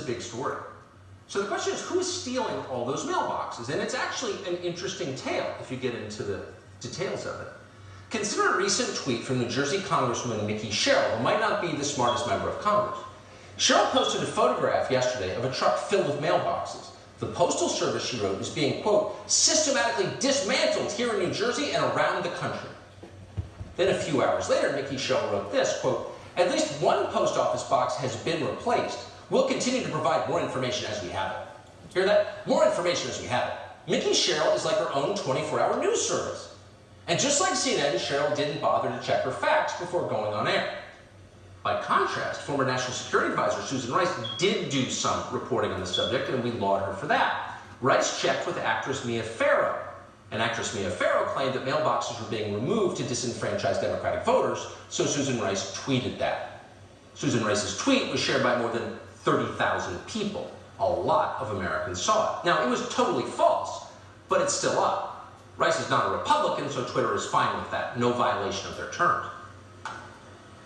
a big story. So the question is, who is stealing all those mailboxes? And it's actually an interesting tale if you get into the details of it. Consider a recent tweet from New Jersey Congresswoman Mikie Sherrill, who might not be the smartest member of Congress. Sherrill posted a photograph yesterday of a truck filled with mailboxes. The Postal Service, she wrote, is being, quote, systematically dismantled here in New Jersey and around the country. Then a few hours later, Mikie Sherrill wrote this, quote, at least one post office box has been replaced. We'll continue to provide more information as we have it. Hear that? More information as we have it. Mikie Sherrill is like her own 24-hour news service. And just like CNN, Sherrill didn't bother to check her facts before going on air. By contrast, former National Security Advisor Susan Rice did do some reporting on the subject, and we laud her for that. Rice checked with actress Mia Farrow. And actress Mia Farrow claimed that mailboxes were being removed to disenfranchise Democratic voters, so Susan Rice tweeted that. Susan Rice's tweet was shared by more than 30,000 people. A lot of Americans saw it. Now, it was totally false, but it's still up. Rice is not a Republican, so Twitter is fine with that. No violation of their terms.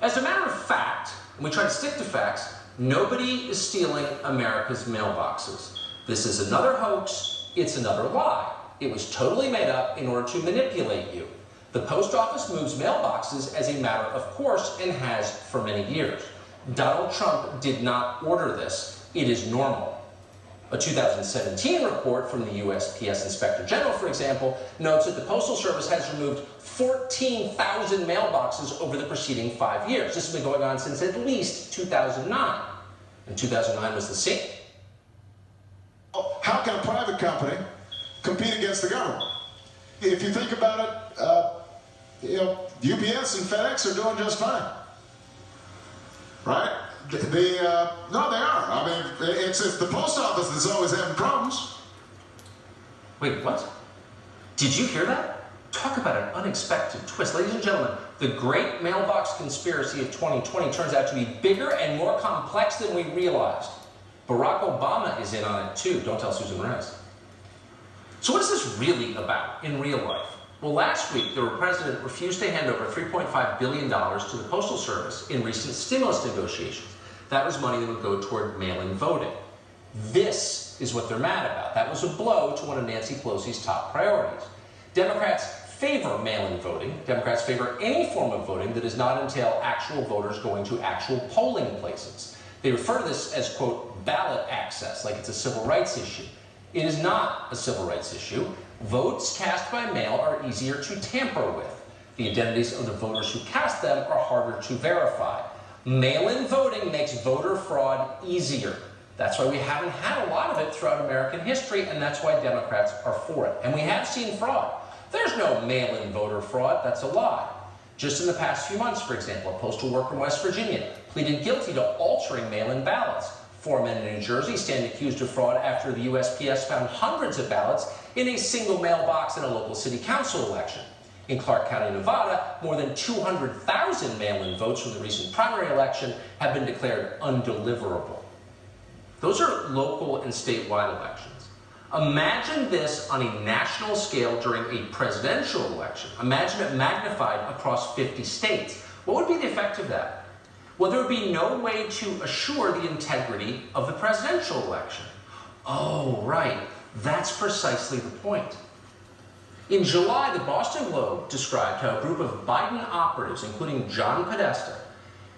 As a matter of fact, and we try to stick to facts, nobody is stealing America's mailboxes. This is another hoax. It's another lie. It was totally made up in order to manipulate you. The post office moves mailboxes as a matter of course and has for many years. Donald Trump did not order this. It is normal. A 2017 report from the USPS Inspector General, for example, notes that the Postal Service has removed 14,000 mailboxes over the preceding 5 years. This has been going on since at least 2009. And 2009 was the same. How can a private company compete against the government? If you think about it, UPS and FedEx are doing just fine, right? No, they are. I mean, it's the post office that's always having problems. Wait, what? Did you hear that? Talk about an unexpected twist. Ladies and gentlemen, the great mailbox conspiracy of 2020 turns out to be bigger and more complex than we realized. Barack Obama is in on it too. Don't tell Susan Rice. So what is this really about in real life? Well, last week, the president refused to hand over $3.5 billion to the Postal Service in recent stimulus negotiations. That was money that would go toward mail-in voting. This is what they're mad about. That was a blow to one of Nancy Pelosi's top priorities. Democrats favor mail-in voting. Democrats favor any form of voting that does not entail actual voters going to actual polling places. They refer to this as, quote, ballot access, like it's a civil rights issue. It is not a civil rights issue. Votes cast by mail are easier to tamper with. The identities of the voters who cast them are harder to verify. Mail-in voting makes voter fraud easier. That's why we haven't had a lot of it throughout American history, and that's why Democrats are for it. And we have seen fraud. There's no mail-in voter fraud. That's a lie. Just in the past few months, for example, a postal worker in West Virginia pleaded guilty to altering mail-in ballots. 4 men in New Jersey stand accused of fraud after the USPS found hundreds of ballots in a single mailbox in a local city council election. In Clark County, Nevada, more than 200,000 mail-in votes from the recent primary election have been declared undeliverable. Those are local and statewide elections. Imagine this on a national scale during a presidential election. Imagine it magnified across 50 states. What would be the effect of that? Well, there would be no way to assure the integrity of the presidential election. Oh, right. That's precisely the point. In July, the Boston Globe described how a group of Biden operatives, including John Podesta,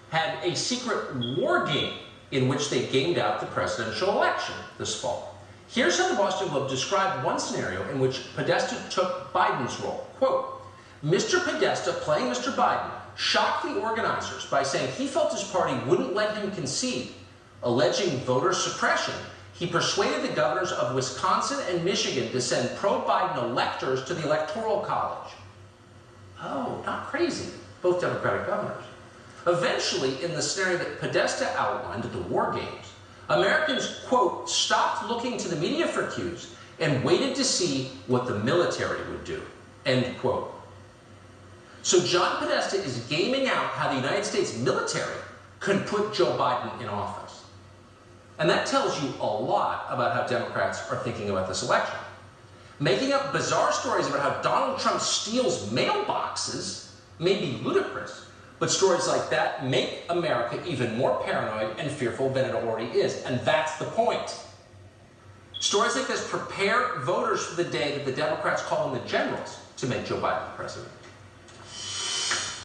had a secret war game in which they gamed out the presidential election this fall. Here's how the Boston Globe described one scenario in which Podesta took Biden's role. Quote, Mr. Podesta, playing Mr. Biden, shocked the organizers by saying he felt his party wouldn't let him concede. Alleging voter suppression, he persuaded the governors of Wisconsin and Michigan to send pro-Biden electors to the Electoral College. Oh, not crazy. Both Democratic governors. Eventually, in the scenario that Podesta outlined at the War Games, Americans, quote, stopped looking to the media for cues and waited to see what the military would do, end quote. So John Podesta is gaming out how the United States military could put Joe Biden in office. And that tells you a lot about how Democrats are thinking about this election. Making up bizarre stories about how Donald Trump steals mailboxes may be ludicrous, But stories like that make America even more paranoid and fearful than it already is, and that's the point. Stories like this prepare voters for the day that the Democrats call in the generals to make Joe Biden the president.